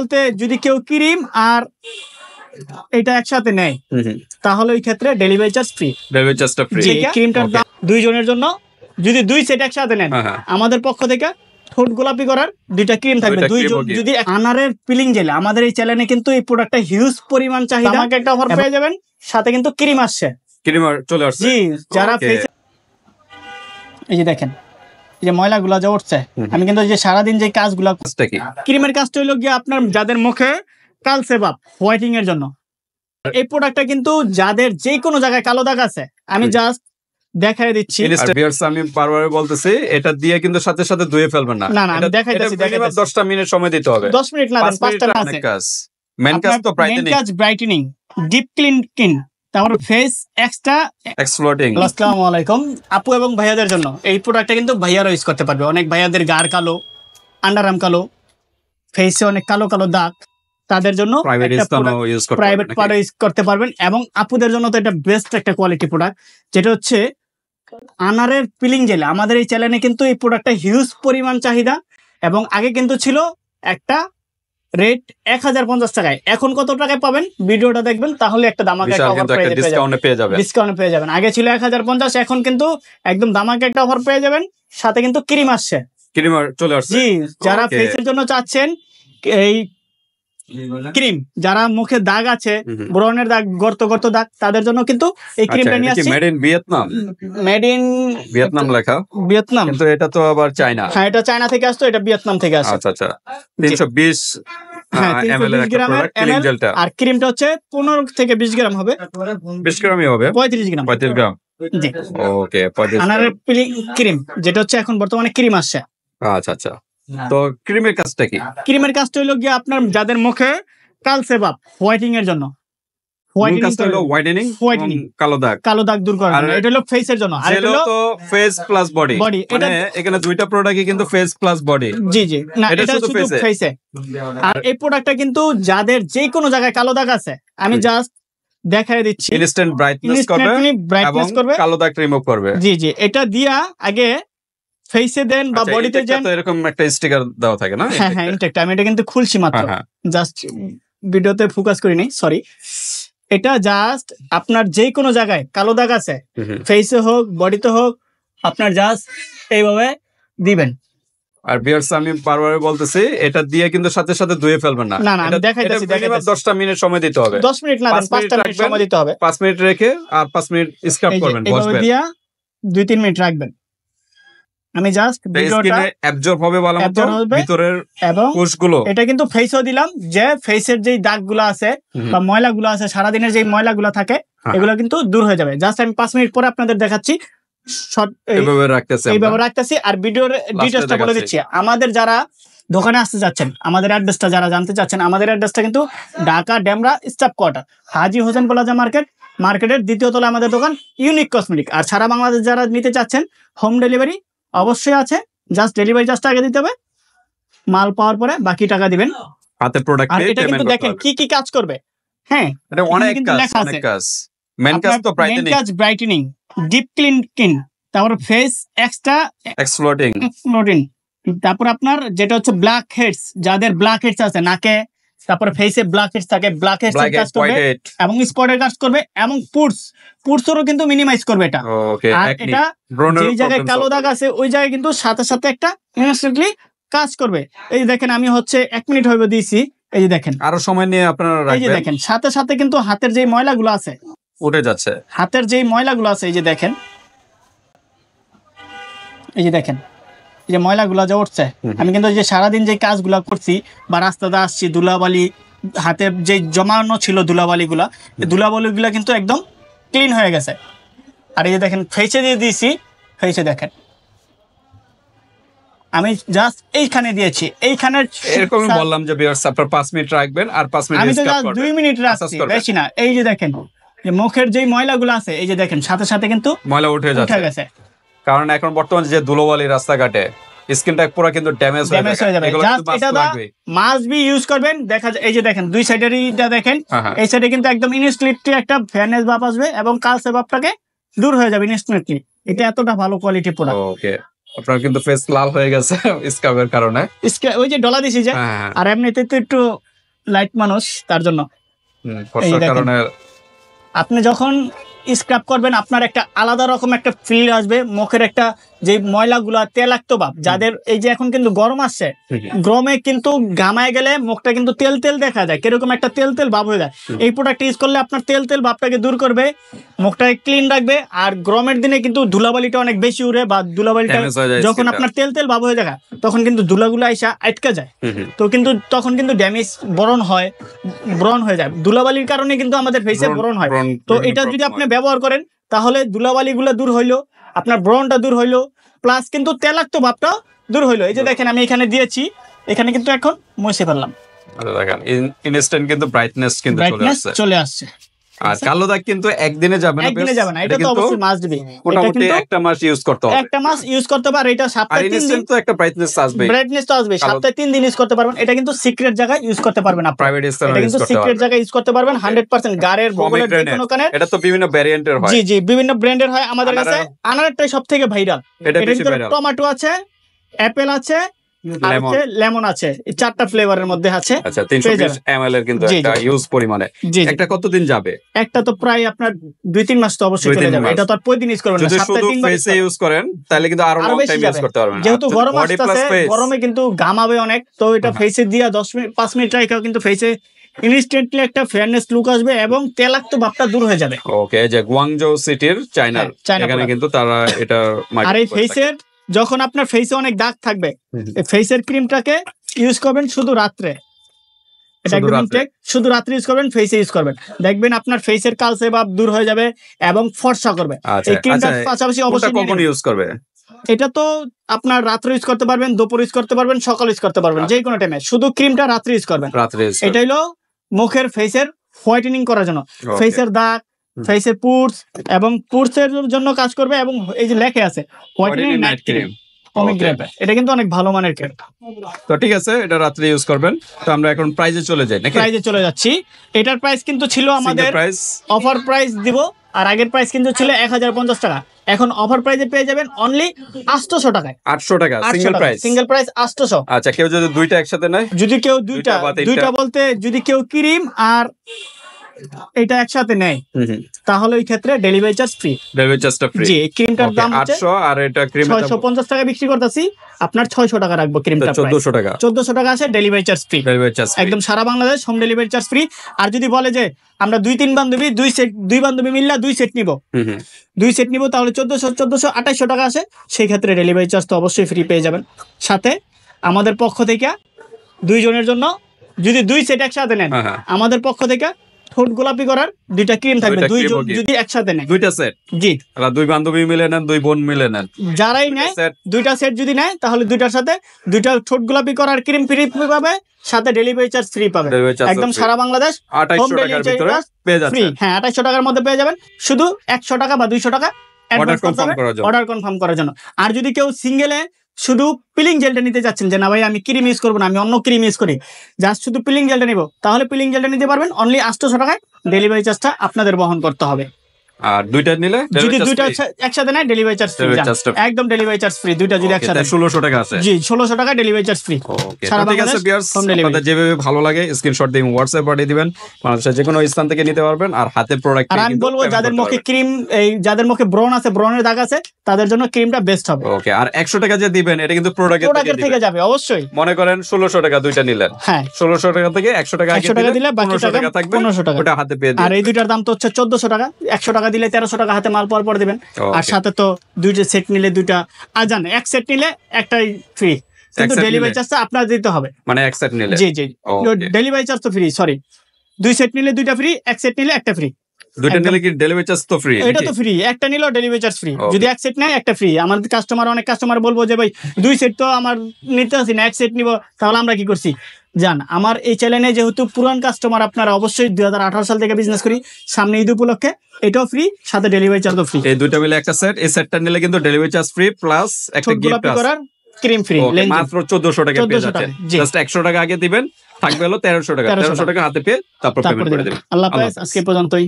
বলতে যদি কেউ ক্রিম আর এটা একসাথে নেয় তাহলে ওই ক্ষেত্রে ডেলিভারি চার্জ ফ্রি। ডেলিভারি চার্জটা ফ্রি। ক্রিমটার দাম 2 জনের জন্য, যদি 2 সেট একসাথে নেন আমাদের পক্ষ থেকে ঠোঁট গোলাপি করার 2টা ক্রিম থাকবে। 2 জন যদি আনারের পিলিং জেল, আমাদের এই চ্যানেলে কিন্তু এই প্রোডাক্টটা হিউজ পরিমাণ চাহিদা, আমাকে একটা অফার পেয়ে যাবেন, সাথে কিন্তু ক্রিম আসছে। ক্রিম চলে আসছে। জি, যারা ফেস, এই যে দেখেন এই যে ময়লাগুলো যা উঠছে, আমি কিন্তু যে সারাদিন যে কাজগুলো, ক্রিমের কাজটা হলো গিয়ে আপনার যাদের মুখে কালচে ভাব হোয়াইটিং এর জন্য। এই প্রোডাক্টটা কিন্তু যাদের যে কোনো জায়গায় কালো দাগ আছে, আমি জাস্ট দেখাই দিচ্ছি। আমি বারবার বলতেছি এটা দিয়ে কিন্তু সাথে সাথে ধুয়ে ফেলবেন না। না আমি দেখাইতেছি 10টা মিনিট সময় দিতে হবে। 10 মিনিট না, 5টা আছে কাজ। মেইন কাজ তো ব্রাইটেনিং, ডিপ ক্লিন স্কিন, তারপর ফেস এক্সট্রা এক্সপ্লোডিং। আসসালামু আলাইকুম আপু এবং ভাইয়াদের জন্য এই প্রোডাক্টটা কিন্তু ভাইয়ারা ইউজ করতে পারবে। অনেক ভাইয়াদের গাঢ় কালো, আন্ডারআর্ম কালো, ফেসে অনেক কালো কালো দাগ, তাদের জন্য প্রাইভেট পার্ট ইউজ করতে পারবেন। এবং আপুদের জন্য তো এটা বেস্ট একটা কোয়ালিটি প্রোডাক্ট, যেটা হচ্ছে আনারের পিলিং জেল। আমাদের এই চ্যানেলে কিন্তু এই প্রোডাক্টটা হিউজ পরিমাণ চাহিদা, এবং আগে কিন্তু ছিল একটা রেট 1050 টাকায়, এখন কত টাকায় পাবেন ভিডিওটা দেখবেন, তাহলে একটা দামাকা ডিসকাউন্ট পেয়ে যাবেন। আগে ছিল 1050, এখন কিন্তু একদম দামাকা একটা অফার পেয়ে যাবেন, সাথে কিন্তু ক্রিম আসছে। ক্রিম চলে আসছে। জি, যারা ফেসের জন্য চাচ্ছেন এই ক্রিম, যারা মুখে দাগ আছে, ব্রনের দাগ, গর্ত গর্ত দাগ, তাদের জন্য কিন্তু এই ক্রিমটা নিয়ে আসছে। Made in Vietnam, made in Vietnam লেখা, ভিয়েতনাম, কিন্তু এটা তো আবার চায়না। হ্যাঁ, এটা চায়না থেকে আসতো, এটা ভিয়েতনাম থেকে আসছে। আচ্ছা আচ্ছা, 320 ml এর একটা প্রোডাক্ট, ক্লিন জেলটা। আর ক্রিমটা হচ্ছে 15 থেকে 20 গ্রাম হবে। 20 গ্রামই হবে, 35 গ্রাম। 35 গ্রাম। জি, ওকে, 35 আনারের ক্রিম, যেটা হচ্ছে এখন বর্তমানে ক্রিম আসছে। আচ্ছা আচ্ছা, তো ক্রিমের কাজটা কি? ক্রিমের কাজটা হলো গিয়ে আপনার যাদের মুখে কালচে ভাব হোয়াইটিং এর জন্য, কালো দাগ দূর করার জন্য। এটা হলো ফেসের জন্য, আর এটা হলো ফেস প্লাস বডি। মানে এখানে দুইটা প্রোডাক্টই কিন্তু ফেস প্লাস বডি। জি জি, না এটা শুধু ফেসে। আর এই প্রোডাক্টটা কিন্তু যাদের যে কোনো জায়গায় কালো দাগ আছে, আমি জাস্ট দেখাই দিচ্ছি। ইনস্ট্যান্ট ব্রাইটনেস করবে, কালো দাগ রিমুভ করবে। জি জি, এটা দিয়া আগে ফেসে দেন বা বডিতে দেন, এরকম একটা স্টিকার দেওয়া থাকে না? হ্যাঁ হ্যাঁ, ইনটেক্ট। আমি এটা কিন্তু খুলছি মাত্র, জাস্ট ভিডিওতে ফোকাস করিনি, সরি। এটা জাস্ট আপনার যে কোনো জায়গায় কালো দাগ আছে, ফেসে হোক বডিতে হোক, আপনার জাস্ট এইভাবে দিবেন। আর ভিউয়ার্স, আমি বারবার বলতেছি এটা দিয়ে কিন্তু সাথে সাথে ধুয়ে ফেলবেন না। না আমি দেখাইতেছি 10টা মিনিট সময় দিতে হবে। 10 মিনিট না, 5টা মিনিট সময় দিতে হবে। 5 মিনিট রেখে আর 5 মিনিট স্ক্রাব করবেন, বসবেন, দিয়া 2-3 মিনিট রাখবেন। আমি জাস্ট ভিডিওটা অ্যাবজর্ব হবে ভালোমতো ভিতরের এবং কোষগুলো। এটা কিন্তু ফেসও দিলাম, যে ফেসের যেই দাগগুলো আছে বা ময়লাগুলো আছে, সারা দিনের যে ময়লাগুলো থাকে, এগুলো কিন্তু দূর হয়ে যাবে। জাস্ট আমি 5 মিনিট পরে আপনাদের দেখাচ্ছি, এইভাবে রাখতেছি। আর ভিডিওর ডিটেইলসটা বলে দিচ্ছি। আমাদের যারা দোকানে আসতে যাচ্ছেন, আমাদের অ্যাড্রেসটা যারা জানতে চাচ্ছেন, আমাদের অ্যাড্রেসটা কিন্তু ঢাকা ডেমরা স্টাফ কোয়ার্টার, হাজী হোসেন প্লাজা মার্কেটের 2য় তলায় আমাদের দোকান, ইউনিক কসমেটিক। আর সারা বাংলাদেশ যারা নিতে চাচ্ছেন, হোম ডেলিভারি অবশ্যই আছে, জাস্ট ডেলিভারি চার্জটা আগে দিতে হবে, মাল পাওয়ার পরে বাকি টাকা দিবেন। হাতে প্রোডাক্ট পেয়ে এটা কিন্তু দেখেন কি কি কাজ করবে। হ্যাঁ, এটা অনেক কাজ। মেইন কাজ তো ব্রাইটেনিং, ডিপ ক্লিন স্কিন, তারপর ফেস এক্সট্রা এক্সপ্লোডিং। তারপর আপনার যেটা হচ্ছে ব্ল্যাক হেডস, যাদের ব্ল্যাক হেডস আছে নাকে, তারপরে ফেসে ব্ল্যাক হেডস থাকে, ব্ল্যাক হেডস কাজ করবে, এবং স্পটের কাজ করবে, এবং পুরসরও কিন্তু মিনিমাইজ করবে এটা। আর এটা যেই জায়গায় কালো দাগ আছে ওই জায়গায় কিন্তু সাথে সাথে একটা ইনস্ট্যান্টলি কাজ করবে। এই দেখেন, আমি হচ্ছে 1 মিনিট হইবে দিয়েছি, এই যে দেখেন, আরো সময় নিয়ে আপনারা রাখবেন। এই যে দেখেন, সাথে সাথে কিন্তু হাতের যেই ময়লাগুলো আছে উঠে যাচ্ছে, হাতের যেই ময়লাগুলো আছে, এই যে দেখেন, এই যে দেখেন এই যে ময়লাগুলো যা উঠছে, আমি কিন্তু যে সারাদিন যে কাজগুলো করছি বা রাস্তাতে আসছি, ধুলাবালি হাতে যে জমানো ছিল ধুলাবালিগুলা, এই ধুলাবালিগুলা কিন্তু একদম ক্লিন হয়ে গেছে। আর এই যে দেখেন ফেসে দিয়ে দিয়েছি, ফেসে দেখেন আমি জাস্ট এইখানে দিয়েছি, এইখানে এরকম বললাম যে ভিউয়ার্স আপনারা 5 মিনিট রাখবেন আর 5 মিনিট আমি তো জাস্ট 2 মিনিট রাখছি, বেশি না। এই যে দেখেন যে মুখের যেই ময়লাগুলো আছে, এই যে দেখেন সাথে সাথে কিন্তু ময়লা উঠে গেছে। কারণ এখন বর্তমানে যে ধুলোবালি রাস্তাঘাটে, স্কিনটা পুরো কিন্তু ড্যামেজ হয়ে যাবে। জাস্ট এটা মাস্ট বি ইউজ করবেন। দেখা যায় এই যে দেখেন দুই সাইডেরইটা দেখেন, এই সাইডে কিন্তু একদম ইনস্ট্যান্টলি একটা ফেয়ারনেস ভাব আসবে এবং কালচে ভাবটাকে দূর হয়ে যাবে ইনস্ট্যান্টলি। এটা এতটা ভালো কোয়ালিটি প্রোডাক্ট। ওকে, আপনার কিন্তু ফেস লাল হয়ে গেছে স্ক্রাবের কারণে, ওই যে ডলা দিছি যে, আর এমনিতে তো একটু লাইট মানুষ তার জন্য। ফর্সার দেখেন। কারণে আপনি যখন স্ক্রাব করবেন আপনার একটা আলাদা রকম একটা ফিল আসবে, মুখের একটা যে ময়লাগুলা তেলাক্ত ভাব, যাদের এই যে এখন কিন্তু গরম আসছে, গরমে কিন্তু ঘামায় গেলে মুখটা কিন্তু তেল তেল দেখা যায়, কিরকম একটা তেল তেল ভাব হয়ে যায়। এই প্রোডাক্ট ইউজ করলে আপনার তেল তেল ভাবটাকে দূর করবে, মুখটাকে ক্লিন রাখবে। আর গরমের দিনে কিন্তু ধুলাবালিটা অনেক বেশি উড়ে, বা ধুলাবালিটা Damage হয়ে যায় যখন skin টা। আপনার তেল তেল ভাব হয়ে যায় তখন কিন্তু ধুলাগুলো আইসা আটকা যায়, তো কিন্তু তখন কিন্তু ড্যামেজ ব্রণ হয়ে যায়। ধুলাবালির কারণে কিন্তু আমাদের ফেসে ব্রণ হয়। তো এটা যদি আপনি ব্যবহার করেন তাহলে ধুলাবালিগুলো দূর হইলো, আপনার ব্রণটা দূর হইলো, প্লাস কিন্তু তেলাক্ত ভাবটা দূর হইলো। এই যে দেখেন আমি এখানে দিয়েছি, এখানে কিন্তু এখন মুছে ফেললাম, দেখেন ইনস্ট্যান্ট কিন্তু ব্রাইটনেস কিন্তু চলে ব্রাইটনেস আসছে। চলে আসছে। আর কালো দাগ কিন্তু একদিনে যাবে না, একদিনে যাবে না, এটা তো কিন্তু অবশ্যই মাস্ট বি। মোটামুটি একটা মাস ইউজ করতে হবে। একটা মাস ইউজ করতে পারে, এটা আর সপ্তাহে 3 দিন ইনস্ট্যান্ট তো একটা ব্রাইটনেস আসবে, ব্রাইটনেস তো আসবে, সপ্তাহে 3 দিন ইউজ করতে পারবেন। এটা কিন্তু সিক্রেট জায়গায় ইউজ করতে পারবেন আপনি, প্রাইভেট স্থানে এটা ইউজ কিন্তু করতে সিক্রেট পারবে। জায়গায় ইউজ করতে পারবেন 100%। গাড়ের বগলের যে কোনো কানে, এটা তো বিভিন্ন ভ্যারিয়েন্টের হয়। জি জি বিভিন্ন ব্র্যান্ডের হয় আমাদের কাছে। আনারটাই সবথেকে ভাইরাল, এটা এটার বেশি ভিতরে ভাইরাল। টমেটো আছে, অ্যাপেল আছে, আর লেমন। লেমন আছে, এই 4টা ফ্লেভারের মধ্যে আছে। আচ্ছা, পেয়ে 320 যাবেন। ml এর কিন্তু জি, একটা জি। ইউজ পরিমাণে। জি জি। একটা কতদিন যাবে? একটা তো প্রায় আপনার 2-3 মাস তো অবশ্যই 2-3 চলে যাবে, মাস। এটা তো আর প্রতিদিন ইউজ করবেন না, যদি সপ্তাহে শুধু 3 বার ফেসে ইউজ করেন তাহলে কিন্তু আরো আরো লং বেশি টাইম ইউজ যাবে। করতে পারবেন। যেহেতু গরম বডি প্লাস আসতেছে, ফেস, গরমে কিন্তু ঘামাবে অনেক, তো এটা ফেসে দিয়া 5 মিনিট রাখা কিন্তু ফেসে ইনস্ট্যান্টলি একটা ফেয়ারনেস লুক আসবে এবং তেলাক্ত ভাবটা দূর হয়ে যাবে। ওকে, যে গুয়াংজৌ সিটির চায়নার, হ্যাঁ, চায়না এখানে product। কিন্তু তারা এটা আর এই market করে থাকে। ফেসের যখন আপনার ফেসে অনেক দাগ থাকবে, এই ফেসের ক্রিমটাকে ইউজ করবেন শুধু রাত্রে, এটা শুধু একদম রাত্রে? ইনটেক, শুধু রাত্রে ইউজ করবেন, ফেসে ইউজ করবেন, দেখবেন আপনার ফেসের কালচে ভাব দূর হয়ে যাবে এবং ফর্সা করবে। আচ্ছা, এই ক্রিমটার আচ্ছা, পাশাপাশি কোনটা অবশ্যই নিয়ে কখন নেবেন। ইউজ করবে? এটা তো আপনার রাত্রে ইউজ করতে পারবেন, দুপুর ইউজ করতে পারবেন, সকাল ইউজ করতে পারবেন, যে কোনো টাইমে, শুধু ক্রিমটা রাত্রে ইউজ করবেন। রাত্রে use এটা হলো মুখের ফেসের হোয়াইটেনিং করার জন্য, Okay. ফেসের দাগ, ফেসের পুরস এবং পুরসের জন্য কাজ করবে। এবং এই যে লেখা আছে whitening Whitening night night cream। Cream pomegranate, এটা কিন্তু অনেক ভালো মানের ক্রিম। তো ঠিক আছে, এটা রাত্রে ইউজ করবেন। তো আমরা এখন প্রাইজে চলে যাই নাকি? প্রাইজে চলে যাচ্ছি। এটার প্রাইস কিন্তু ছিল আমাদের প্রাইস অফার প্রাইস দিব, আর আগের প্রাইস কিন্তু ছিল 1050 টাকা, এখন অফার প্রাইসে পেয়ে যাবেন অনলি 800 টাকায়। 800 টাকা 800 সিঙ্গেল টাকা, প্রাইস। Single price 800। আচ্ছা, কেউ যদি দুইটা একসাথে নেয়, যদি কেউ দুইটা বা তিনটা? দুইটা বলতে যদি কেউ ক্রিম আর এটা একসাথে নেয় তাহলে ওই ক্ষেত্রে ডেলিভারি চার্জ ফ্রি। ডেলিভারি চার্জটা ফ্রি। জি, এই ক্রিমটার দাম হচ্ছে 800, আর এটা ক্রিম 650 টাকা বিক্রি করতেছি, আপনার 600 টাকা রাখবো ক্রিমটা। 1400 টাকা 1400 টাকা আছে, delivery charge free, delivery charge একদম সারা Bangladesh home delivery charge free. আর যদি বলে যে আমরা 2-3 বান্ধবী দুই বান্ধবী মিললা 2 সেট নিব, 2 সেট নিব, তাহলে 1400 টাকা আছে, সেই ক্ষেত্রে ডেলিভারি চার্জ তো অবশ্যই ফ্রি পেয়ে যাবেন। সাথে আমাদের পক্ষ থেকে 2 জনের জন্য যদি 2 সেট একসাথে নেন, হ্যাঁ, হ্যাঁ। আমাদের পক্ষ থেকে ঠোঁট গোলাপি করার 2টা ক্রিম থাকবে, 2 জন যদি একসাথে নেয়। দুইটা সেট, জি, আর দুই বান্ধবী মিলে নেন, দুই বোন মিলে নেন, যারাই নেয় সেট 2টা সেট যদি নেয় তাহলে 2টার সাথে 2টা ঠোঁট গোলাপি করার ক্রিম ফ্রি পাবে, সাথে ডেলিভারি চার্জ ফ্রি পাবে, Delivery charge একদম free। সারা বাংলাদেশ 2800 টাকার ভিতরে পেয়ে ফ্রি। যাচ্ছে। হ্যাঁ, 2800 টাকার মধ্যে পেয়ে যাবেন, শুধু 100 টাকা বা 200 টাকা অর্ডার কনফার্ম করার জন্য। অর্ডার কনফার্ম করার জন্য। আর যদি কেউ সিঙ্গেলে শুধু পিলিং জেলটা নিতে যাচ্ছেন যে না ভাই আমি ক্রিম ইউজ করবো না, আমি অন্য ক্রিম ইউজ করি, জাস্ট শুধু পিলিং জেলটা নিব, তাহলে পিলিং জেলটা নিতে পারবেন অনলি 800 টাকায়, ডেলিভারি চার্জটা আপনাদের বহন করতে হবে। আর দুইটা নিলে যদি দুইটা একসাথে নেয় delivery charge free, Delivery charge টা free। একদম ডেলিভারি চার্জ ফ্রি, দুইটা যদি একসাথে। 1600 টাকা আছে। জি, 1600 টাকা ডেলিভারি চার্জ ফ্রি, ওকে, সারা ঠিক আছে বাংলাদেশ ভিউয়ার্স, হোম ডেলিভারি। আপনাদের যেভাবে ভালো লাগে স্ক্রিনশট দিয়ে হোয়াটসঅ্যাপ পাঠিয়ে দিবেন, বাংলাদেশের যে কোনো স্থান থেকে নিতে পারবেন। আর হাতে প্রোডাক্ট, আর আমি বলবো যাদের মুখে ক্রিম, এই যাদের মুখে ব্রণ আছে, ব্রণের দাগ আছে, তাদের জন্য ক্রিমটা বেস্ট হবে। ওকে, আর 100 টাকা যে দিবেন এটা কিন্তু প্রোডাক্টের থেকে যাবে অবশ্যই। মনে করেন 1600 টাকা দুইটা নিলেন, হ্যাঁ, 1600 টাকা থেকে 100 টাকা আগে 100 টাকা দিলে বাকি 1500 টাকা থাকবে, 1500 টাকা। ওটা হাতে পেয়ে আর দিবেন। এই দুইটার দাম তো হচ্ছে 1400 টাকা, 100 টাকা দিলে 1300 টাকা হাতে মাল পর দিবেন। Okay. আর সাথে তো দুইটা সেট নিলে দুইটা, আর জান এক সেট নিলে একটাই ফ্রি, কিন্তু set ডেলিভারি নিলে? চার্জটা আপনার দিতে হবে। মানে এক সেট নিলে জি জি, Okay. ডেলিভারি চার্জ তো ফ্রি, সরি, 2 সেট নিলে 2টা ফ্রি, এক সেট নিলে একটা ফ্রি। দুইটা একদম। নিলে কি ডেলিভারি চার্জ তো ফ্রি? এটা তো ফ্রি, একটা নিলেও ডেলিভারি চার্জ ফ্রি, Okay. যদি এক সেট নেয় একটা ফ্রি। আমাদের কাস্টমার, অনেক কাস্টমার বলবো যে ভাই 2 সেট তো আমার নিতে আসি না, এক সেট নিব, তাহলে আমরা কি করছি জান, আমার এই চ্যানেলে যেহেতু পুরান কাস্টমার আপনারা, অবশ্যই 2018 সাল থেকে বিজনেস করি, সামনে ঈদ উপলক্ষে এটাও ফ্রি, সাথে ডেলিভারি চার্জও ফ্রি। এই দুইটা মিলে একটা সেট, এই সেটটা নিলে কিন্তু ডেলিভারি চার্জ ফ্রি প্লাস একটা গিফট গোলাপি আছে করার ক্রিম ফ্রি, Okay, মাত্র 1400 টাকা পেয়ে 1400 যাচ্ছেন। টাকা, জি। জাস্ট 100 টাকা আগে দিবেন, থাকবে হলো 1300 টাকা, 1300 টাকা হাতে পেয়ে তারপর পেমেন্ট করে দিবেন। আল্লাহ হাফেজ, আজকে পর্যন্তই।